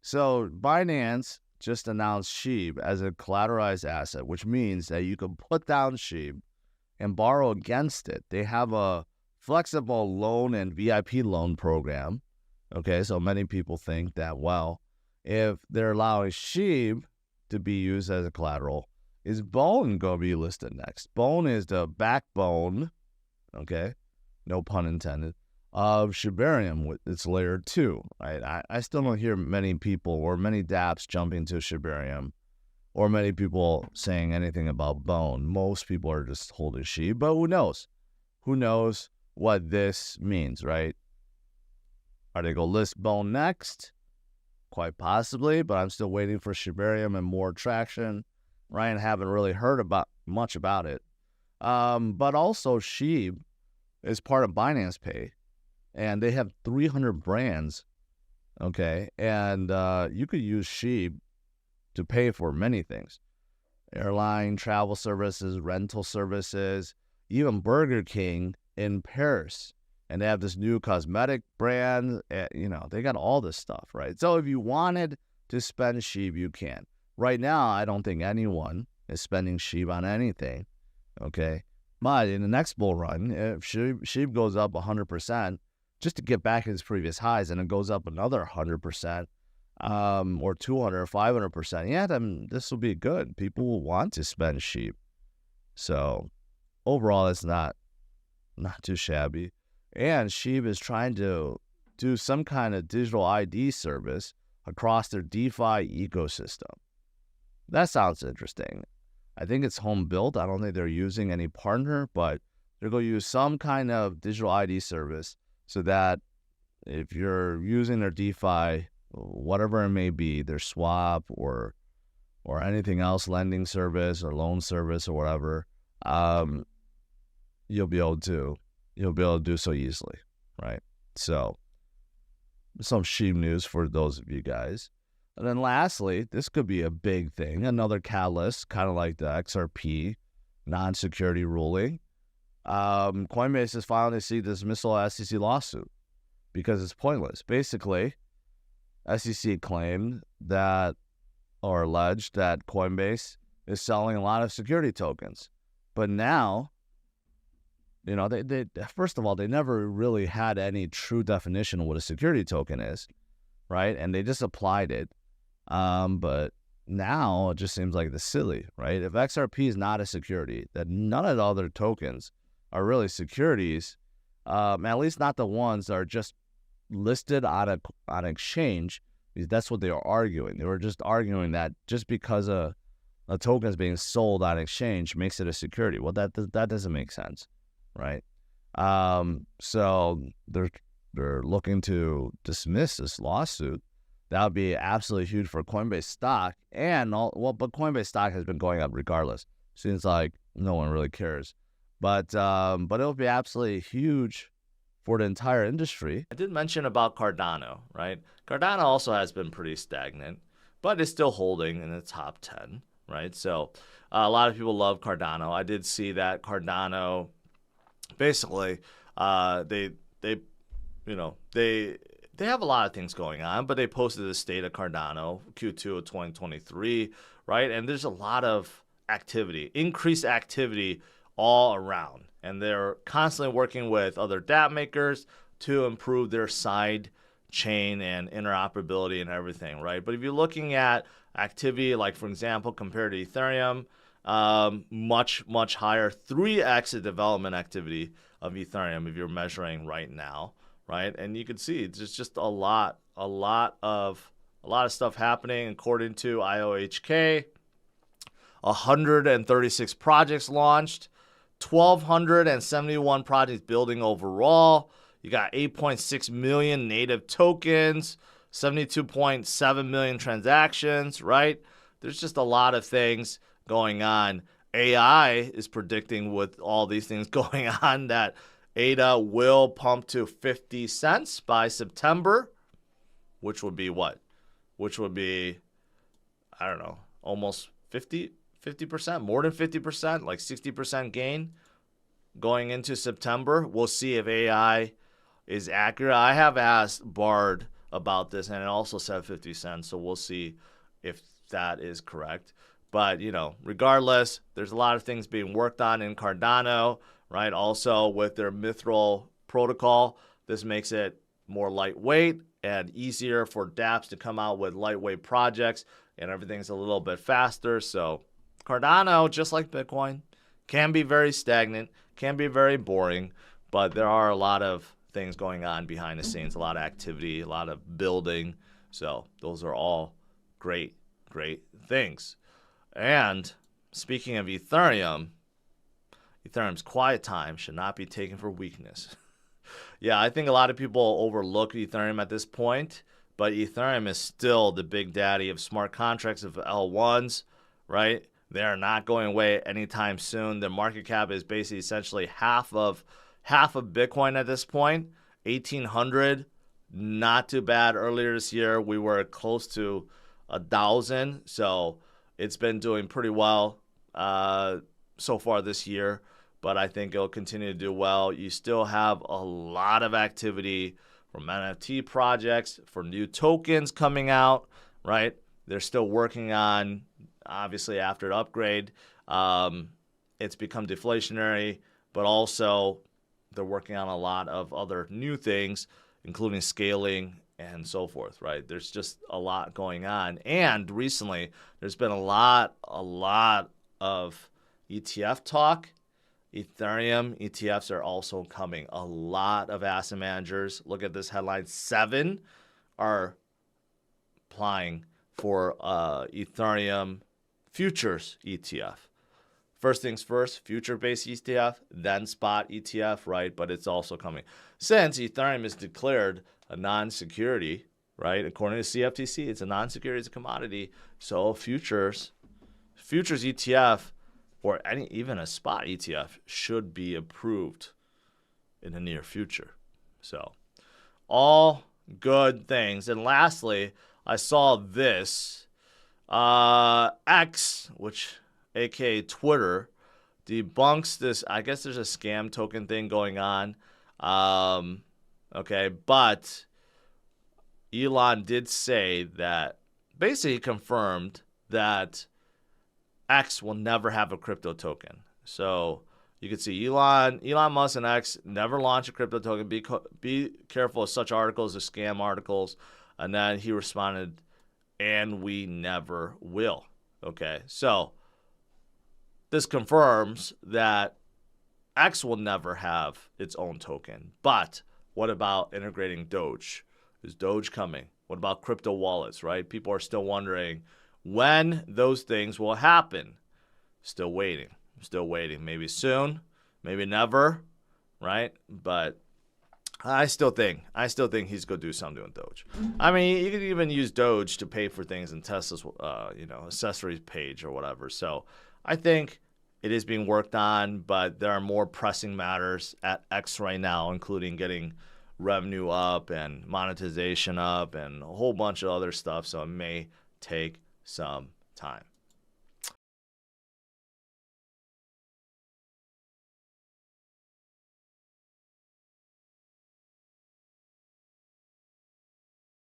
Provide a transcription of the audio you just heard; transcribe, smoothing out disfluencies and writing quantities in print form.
So Binance just announced Shib as a collateralized asset, which means that you can put down Shib and borrow against it. They have a flexible loan and VIP loan program. Okay, so many people think that, well, if they're allowing Shib to be used as a collateral, is Bone going to be listed next? Bone is the backbone, okay, no pun intended, of Shibarium with its layer 2, right? I still don't hear many people or many dApps jumping to Shibarium or many people saying anything about Bone. Most people are just holding Shib, but who knows? Who knows what this means, right? Are they going to list Bone next? Quite possibly, but I'm still waiting for Shibarium and more traction. Ryan, haven't really heard much about it. But also Shib is part of Binance Pay, and they have 300 brands, okay? And you could use Shib to pay for many things. Airline, travel services, rental services, even Burger King in Paris. And they have this new cosmetic brand. They got all this stuff, right? So if you wanted to spend Shib, you can. Right now, I don't think anyone is spending Shib on anything, okay? But in the next bull run, if Shib goes up 100%, just to get back its previous highs, and it goes up another 100%, or 200 or 500%, yeah, then this will be good. People will want to spend Shib. So overall, it's not too shabby. And Shib is trying to do some kind of digital ID service across their DeFi ecosystem. That sounds interesting. I think it's home built. I don't think they're using any partner, but they're going to use some kind of digital ID service so that if you're using their DeFi, whatever it may be, their swap or anything else, lending service or loan service or whatever, you'll be able to do so easily, right? So some Shib news for those of you guys. And then lastly, this could be a big thing, another catalyst, kind of like the XRP non-security ruling. Coinbase is filing to seek dismissal of SEC lawsuit because it's pointless. Basically, SEC claimed that, or alleged that Coinbase is selling a lot of security tokens. But now, they first of all, they never really had any true definition of what a security token is, right? And they just applied it. But now it just seems like the silly, right? If XRP is not a security, then none of the other tokens are really securities, at least not the ones that are just listed on an exchange. Because that's what they were arguing. They were just arguing that just because a token is being sold on exchange makes it a security. Well, that doesn't make sense, right? So they're looking to dismiss this lawsuit. That would be absolutely huge for Coinbase stock, but Coinbase stock has been going up regardless. Seems like no one really cares, but it'll be absolutely huge for the entire industry. I did mention about Cardano, right? Cardano also has been pretty stagnant, but it's still holding in the top 10, right? So a lot of people love Cardano. I did see that Cardano, basically, they have a lot of things going on, but they posted the state of Cardano Q2 of 2023, right? And there's a lot of activity, increased activity all around. And they're constantly working with other dApp makers to improve their side chain and interoperability and everything, right? But if you're looking at activity, like, for example, compared to Ethereum, much, much higher, 3x the development activity of Ethereum if you're measuring right now, right? And you can see there's just a lot of stuff happening. According to IOHK, 136 projects launched, 1,271 projects building overall. You got 8.6 million native tokens, 72.7 million transactions, right? There's just a lot of things going on. AI is predicting with all these things going on that ADA will pump to 50 cents by September, which would be what? Which would be, I don't know, almost 50%, more than 50%, like 60% gain going into September. We'll see if AI is accurate. I have asked Bard about this, and it also said 50 cents. So we'll see if that is correct. But, you know, regardless, there's a lot of things being worked on in Cardano, right? Also with their Mithril protocol, this makes it more lightweight and easier for dApps to come out with lightweight projects, and everything's a little bit faster. So Cardano, just like Bitcoin, can be very stagnant, can be very boring, but there are a lot of things going on behind the scenes, a lot of activity, a lot of building. So those are all great, great things. And speaking of Ethereum, Ethereum's quiet time should not be taken for weakness. Yeah, I think a lot of people overlook Ethereum at this point, but Ethereum is still the big daddy of smart contracts, of L1s, right? They're not going away anytime soon. The market cap is basically essentially half of Bitcoin at this point. 1,800, not too bad. Earlier this year, we were close to 1,000, so it's been doing pretty well so far this year, but I think it'll continue to do well. You still have a lot of activity from NFT projects, for new tokens coming out, right? They're still working on, obviously, after the upgrade, it's become deflationary, but also they're working on a lot of other new things, including scaling and so forth, right? There's just a lot going on. And recently, there's been a lot of ETF talk. Ethereum ETFs are also coming. A lot of asset managers, look at this headline, 7 are applying for Ethereum futures ETF. First things first, future-based ETF, then spot ETF, right? But it's also coming. Since Ethereum is declared a non-security, right? According to CFTC, it's a non-security, it's a commodity. So futures ETF, or even a spot ETF, should be approved in the near future. So all good things. And lastly, I saw this. X, which aka Twitter, debunks this. I guess there's a scam token thing going on. Okay, but Elon did say that, basically confirmed that X will never have a crypto token. So you can see Elon Musk and X never launch a crypto token. Be careful of such articles, as scam articles. And then he responded, and we never will. Okay, so this confirms that X will never have its own token. But what about integrating Doge? Is Doge coming? What about crypto wallets, right? People are still wondering when those things will happen. Still waiting. Maybe soon, maybe never, right? But I still think he's going to do something with Doge. I mean, you can even use Doge to pay for things in Tesla's, accessories page or whatever. So I think it is being worked on, but there are more pressing matters at X right now, including getting revenue up and monetization up and a whole bunch of other stuff. So it may take some time.